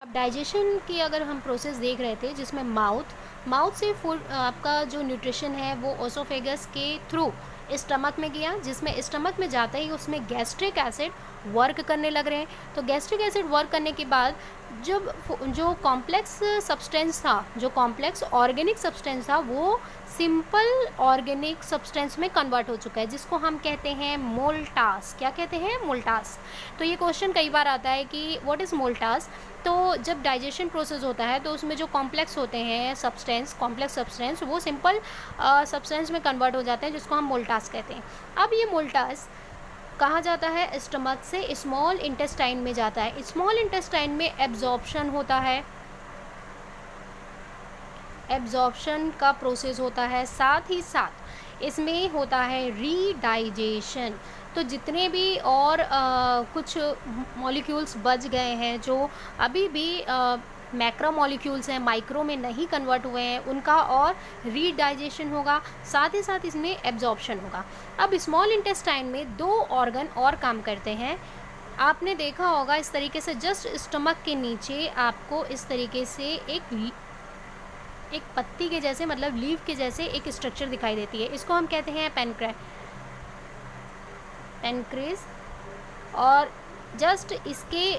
अब डाइजेशन की अगर हम प्रोसेस देख रहे थे जिसमें माउथ से फूड आपका जो न्यूट्रिशन है वो ओसोफेगस के थ्रू स्टमक में गया, जिसमें स्टमक में जाते ही उसमें गैस्ट्रिक एसिड वर्क करने लग रहे हैं। तो गैस्ट्रिक एसिड वर्क करने के बाद जब जो कॉम्प्लेक्स सब्सटेंस था, जो कॉम्प्लेक्स ऑर्गेनिक सब्सटेंस था, वो सिंपल ऑर्गेनिक सब्सटेंस में कन्वर्ट हो चुका है, जिसको हम कहते हैं मोल्टास। क्या कहते हैं? मोल्टास। तो ये क्वेश्चन कई बार आता है कि व्हाट इज़ मोल्टास। तो जब डाइजेशन प्रोसेस होता है तो उसमें जो कॉम्प्लेक्स होते हैं सब्सटेंस, कॉम्प्लेक्स सब्सटेंस, वो सिंपल सब्सटेंस में कन्वर्ट हो जाते हैं, जिसको हम मोल्टास कहते हैं। अब ये मोल्टास कहाँ जाता है? स्टमक से स्मॉल इंटेस्टाइन में जाता है। स्मॉल इंटेस्टाइन में एब्जॉर्प्शन होता है, एब्जॉर्प्शन का प्रोसेस होता है, साथ ही साथ इसमें होता है रीडाइजेशन। तो जितने भी और कुछ मॉलिक्यूल्स बच गए हैं जो अभी भी मैक्रो मॉलिक्यूल्स हैं, माइक्रो में नहीं कन्वर्ट हुए हैं, उनका और रीडाइजेशन होगा, साथ ही साथ इसमें एब्जॉर्प्शन होगा। अब स्मॉल इंटेस्टाइन में दो ऑर्गन और काम करते हैं। आपने देखा होगा इस तरीके से जस्ट स्टमक के नीचे आपको इस तरीके से एक पत्ती के जैसे, मतलब लीफ के जैसे एक स्ट्रक्चर दिखाई देती है। इसको हम कहते हैं पेनक्रेस। और जस्ट इसके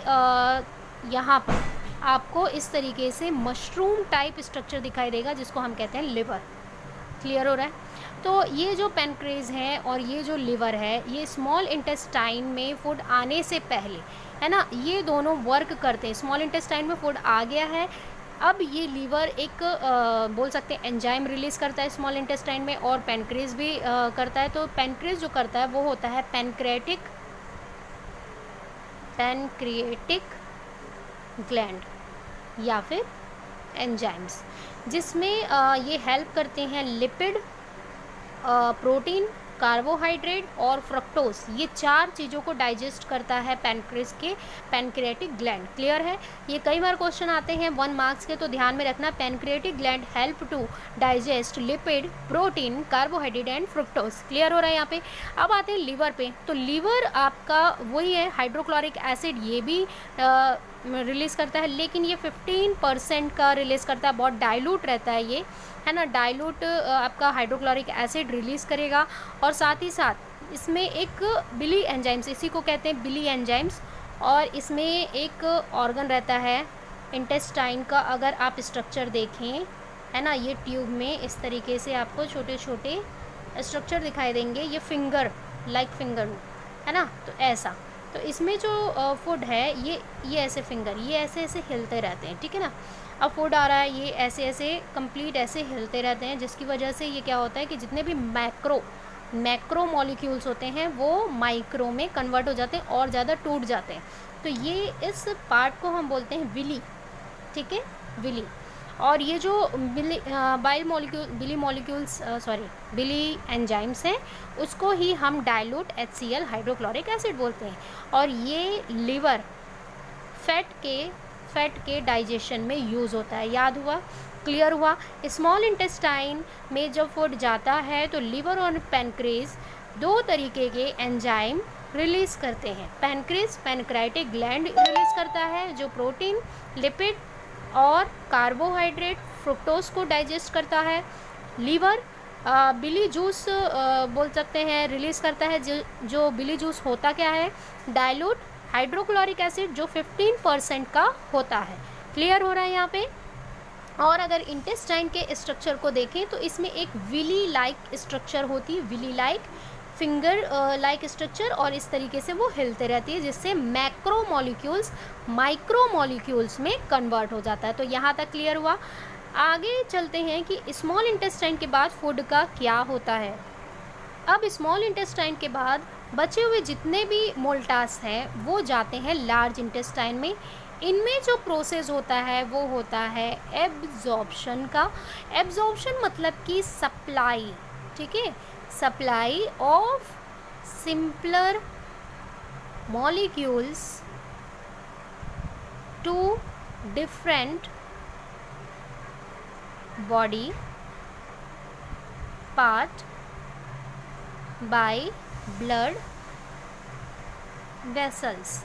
यहाँ पर आपको इस तरीके से मशरूम टाइप स्ट्रक्चर दिखाई देगा, जिसको हम कहते हैं लिवर। क्लियर हो रहा है? तो ये जो पेनक्रेस है और ये जो लिवर है, ये स्मॉल इंटेस्टाइन में फूड आने से पहले, है ना, ये दोनों वर्क करते हैं। स्मॉल इंटेस्टाइन में फूड आ गया है, अब ये लीवर एक बोल सकते हैं एंजाइम रिलीज़ करता है स्मॉल इंटेस्टाइन में, और पेनक्रेस भी करता है। तो पेनक्रेस जो करता है वो होता है पैनक्रियाटिक ग्लैंड या फिर एंजाइम्स, जिसमें ये हेल्प करते हैं लिपिड, प्रोटीन, कार्बोहाइड्रेट और फ्रक्टोज, ये चार चीज़ों को डाइजेस्ट करता है पैनक्रेस के पैनक्रियाटिक ग्लैंड। क्लियर है? ये कई बार क्वेश्चन आते हैं 1 मार्क्स के, तो ध्यान में रखना। Pancreatic gland help to digest lipid, protein, carbohydrate and fructose. Clear हो रहा है यहाँ पे? अब आते हैं लीवर पे। तो लीवर आपका वही है, हाइड्रोक्लोरिक एसिड ये भी रिलीज़ करता है, लेकिन ये 15% का रिलीज़ करता है, बहुत डाइल्यूट रहता है ये, है ना। डाइल्यूट आपका हाइड्रोक्लोरिक एसिड रिलीज़ करेगा। और साथ ही साथ इसमें एक बिली एंजाइम्स, इसी को कहते हैं बिली एंजाइम्स, और इसमें एक ऑर्गन रहता है इंटेस्टाइन का। अगर आप स्ट्रक्चर देखें, है ना, ये ट्यूब में इस तरीके से आपको छोटे छोटे स्ट्रक्चर दिखाई देंगे, ये फिंगर लाइक फिंगर, है ना। तो ऐसा, तो इसमें जो फूड है ये ऐसे फिंगर, ये ऐसे ऐसे हिलते रहते हैं, ठीक है ना। अब फूड आ रहा है, ये ऐसे ऐसे कंप्लीट ऐसे हिलते रहते हैं, जिसकी वजह से ये क्या होता है कि जितने भी मैक्रो मॉलिक्यूल्स होते हैं वो माइक्रो में कन्वर्ट हो जाते हैं और ज़्यादा टूट जाते हैं। तो ये इस पार्ट को हम बोलते हैं विली, ठीक है, विली। और ये जो बिली एंजाइम्स हैं, उसको ही हम डाइल्यूट HCl हाइड्रोक्लोरिक एसिड बोलते हैं। और ये लिवर फैट के डाइजेशन में यूज़ होता है। याद हुआ? क्लियर हुआ? स्मॉल इंटेस्टाइन में जब फूड जाता है तो लिवर और पैनक्रेस दो तरीके के एंजाइम रिलीज़ करते हैं। पैनक्रेस पैनक्रियाटिक ग्लैंड रिलीज़ करता है, जो प्रोटीन, लिपिड और कार्बोहाइड्रेट, फ्रुक्टोज को डाइजेस्ट करता है। लीवर बिली जूस बोल सकते हैं रिलीज़ करता है, जो बिली जूस होता क्या है? डाइल्यूट हाइड्रोक्लोरिक एसिड, जो 15% का होता है। क्लियर हो रहा है यहाँ पे? और अगर इंटेस्टाइन के स्ट्रक्चर को देखें तो इसमें एक विली लाइक स्ट्रक्चर होती है, villi like finger like structure, और इस तरीके से वो हिलते रहती है, जिससे मैक्रो मॉलिक्यूल्स माइक्रो मॉलिक्यूल्स में कन्वर्ट हो जाता है। तो यहाँ तक क्लियर हुआ? आगे चलते हैं कि स्मॉल इंटेस्टाइन के बाद फूड का क्या होता है। अब स्मॉल इंटेस्टाइन के बाद बचे हुए जितने भी मोल्टास हैं वो जाते हैं लार्ज इंटेस्टाइन में। इनमें जो प्रोसेस होता है वो होता है एब्जॉर्प्शन का। एब्जॉर्प्शन मतलब कि सप्लाई, ठीक है, supply of simpler molecules to different body part by blood vessels.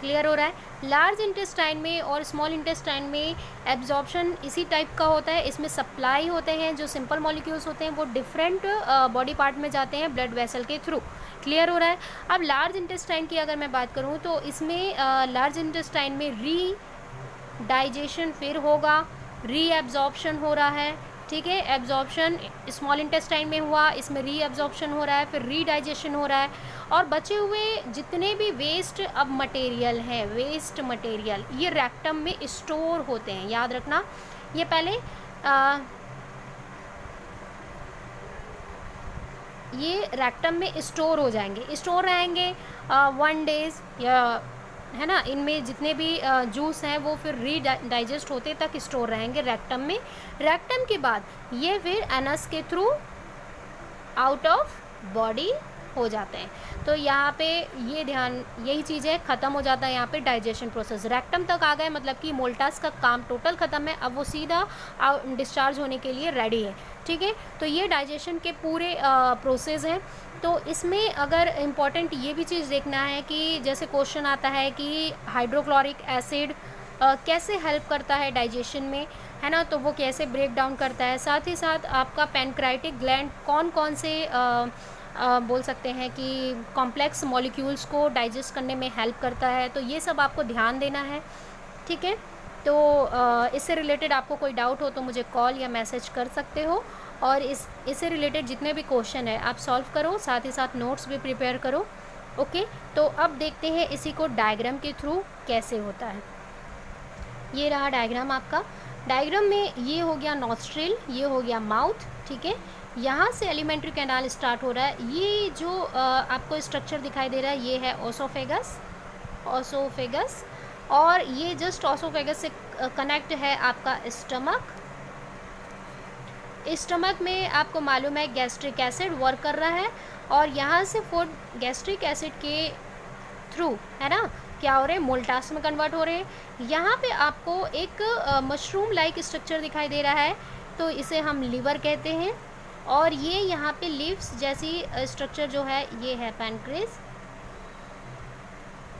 Clear हो रहा है? लार्ज इंटेस्टाइन में और स्मॉल इंटेस्टाइन में एब्जॉर्प्शन इसी टाइप का होता है। इसमें सप्लाई होते हैं, जो सिंपल मॉलिक्यूल्स होते हैं वो डिफरेंट बॉडी पार्ट में जाते हैं ब्लड वेसल के थ्रू। क्लियर हो रहा है। अब लार्ज इंटेस्टाइन की अगर मैं बात करूँ तो इसमें लार्ज इंटेस्टाइन में री डाइजेशन फिर होगा, री एब्जॉर्प्शन हो रहा है, ठीक है। एब्जॉर्प्शन स्मॉल इंटेस्टाइन में हुआ, इसमें री एब्जॉर्प्शन हो रहा है, फिर री डाइजेशन हो रहा है, और बचे हुए जितने भी वेस्ट अब मटेरियल हैं, वेस्ट मटेरियल ये रेक्टम में स्टोर होते हैं। याद रखना, ये पहले ये रेक्टम में स्टोर हो जाएंगे, स्टोर रहेंगे 1 डेज या, है ना। इनमें जितने भी जूस हैं वो फिर री डाइजेस्ट होते तक स्टोर रहेंगे रेक्टम में। रेक्टम के बाद ये फिर एनस के थ्रू आउट ऑफ बॉडी हो जाते हैं। तो यहाँ पे ये ध्यान, यही चीज़ है, ख़त्म हो जाता है यहाँ पे डाइजेशन प्रोसेस। रेक्टम तक आ गए मतलब कि मोल्टास का काम टोटल ख़त्म है, अब वो सीधा डिस्चार्ज होने के लिए रेडी है, ठीक है। तो ये डाइजेशन के पूरे प्रोसेस हैं। तो इसमें अगर इम्पॉर्टेंट ये भी चीज़ देखना है कि जैसे क्वेश्चन आता है कि हाइड्रोक्लोरिक एसिड कैसे हेल्प करता है डाइजेशन में, है ना, तो वो कैसे ब्रेक डाउन करता है। साथ ही साथ आपका पैनक्राइटिक ग्लैंड कौन कौन से बोल सकते हैं कि कॉम्प्लेक्स मॉलिक्यूल्स को डाइजेस्ट करने में हेल्प करता है, तो ये सब आपको ध्यान देना है, ठीक है। तो इससे रिलेटेड आपको कोई डाउट हो तो मुझे कॉल या मैसेज कर सकते हो, और इससे रिलेटेड जितने भी क्वेश्चन है आप सॉल्व करो, साथ ही साथ नोट्स भी प्रिपेयर करो, ओके। तो अब देखते हैं इसी को डायग्राम के थ्रू कैसे होता है। ये रहा डायग्राम आपका। डायग्राम में ये हो गया नॉस्ट्रिल, ये हो गया माउथ, ठीक है। यहाँ से एलिमेंट्री कैनाल स्टार्ट हो रहा है। ये जो आपको स्ट्रक्चर दिखाई दे रहा है ये है ओसोफेगस, ओसोफेगस, और ये जस्ट ओसोफेगस से कनेक्ट है आपका स्टमक। स्टमक में आपको मालूम है गैस्ट्रिक एसिड वर्क कर रहा है, और यहाँ से फूड गैस्ट्रिक एसिड के थ्रू, है ना, क्या हो रहे हैं, मोल्टास में कन्वर्ट हो रहे हैं। यहाँ पे आपको एक मशरूम लाइक स्ट्रक्चर दिखाई दे रहा है, तो इसे हम लीवर कहते हैं। और ये यहाँ पे लीव्स जैसी स्ट्रक्चर जो है ये है पैनक्रेस,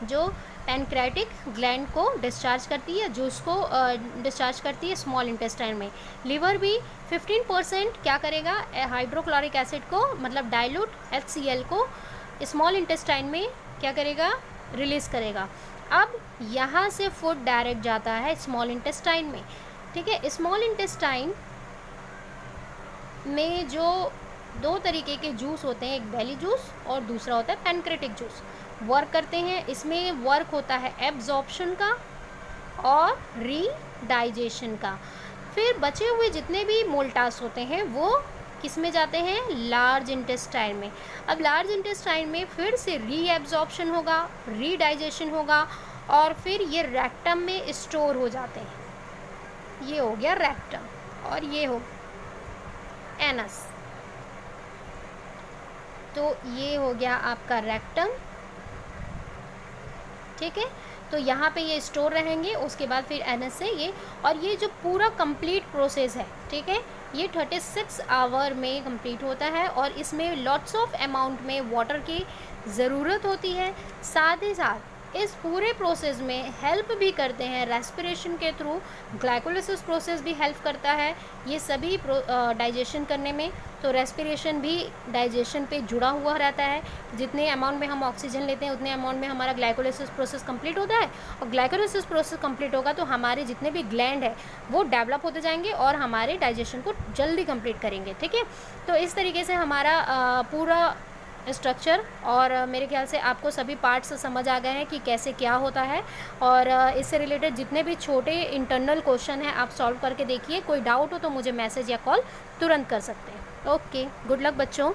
जो पैनक्रेटिक ग्लैंड को डिस्चार्ज करती है, जूस को डिस्चार्ज करती है स्मॉल इंटेस्टाइन में। लीवर भी 15% क्या करेगा, हाइड्रोक्लोरिक एसिड को, मतलब डाइल्यूट HCl को स्मॉल इंटेस्टाइन में क्या करेगा, रिलीज़ करेगा। अब यहाँ से फूड डायरेक्ट जाता है स्मॉल इंटेस्टाइन में, ठीक है। स्मॉल इंटेस्टाइन में जो 2 तरीके के जूस होते हैं, एक बेली जूस और दूसरा होता है पैनक्रेटिक जूस, वर्क करते हैं। इसमें वर्क होता है एब्जॉर्प्शन का और री डाइजेशन का। फिर बचे हुए जितने भी मोल्टास होते हैं वो किस में जाते हैं, लार्ज इंटेस्टाइन में। अब लार्ज इंटेस्टाइन में फिर से री एब्जॉर्प्शन होगा, री डाइजेशन होगा, और फिर ये रेक्टम में स्टोर हो जाते हैं। ये हो गया रेक्टम, और ये हो एनस। तो ये हो गया आपका रेक्टम, ठीक है। तो यहाँ पे ये स्टोर रहेंगे, उसके बाद फिर एनएस से ये, और ये जो पूरा कंप्लीट प्रोसेस है, ठीक है, ये 36 आवर में कंप्लीट होता है, और इसमें लॉट्स ऑफ अमाउंट में वाटर की ज़रूरत होती है। साथ ही साथ इस पूरे प्रोसेस में हेल्प भी करते हैं रेस्पिरेशन के थ्रू, ग्लाइकोलिसिस प्रोसेस भी हेल्प करता है ये सभी डाइजेशन करने में। तो रेस्पिरेशन भी डाइजेशन पे जुड़ा हुआ रहता है। जितने अमाउंट में हम ऑक्सीजन लेते हैं उतने अमाउंट में हमारा ग्लाइकोलिसिस प्रोसेस कंप्लीट होता है, और ग्लाइकोलिसिस प्रोसेस कंप्लीट होगा तो हमारे जितने भी ग्लैंड है वो डेवलप होते जाएंगे और हमारे डाइजेशन को जल्दी कंप्लीट करेंगे, ठीक है। तो इस तरीके से हमारा पूरा स्ट्रक्चर, और मेरे ख्याल से आपको सभी पार्ट्स समझ आ गए हैं कि कैसे क्या होता है। और इससे रिलेटेड जितने भी छोटे इंटरनल क्वेश्चन हैं आप सॉल्व करके देखिए। कोई डाउट हो तो मुझे मैसेज या कॉल तुरंत कर सकते हैं। ओके, गुड लक बच्चों।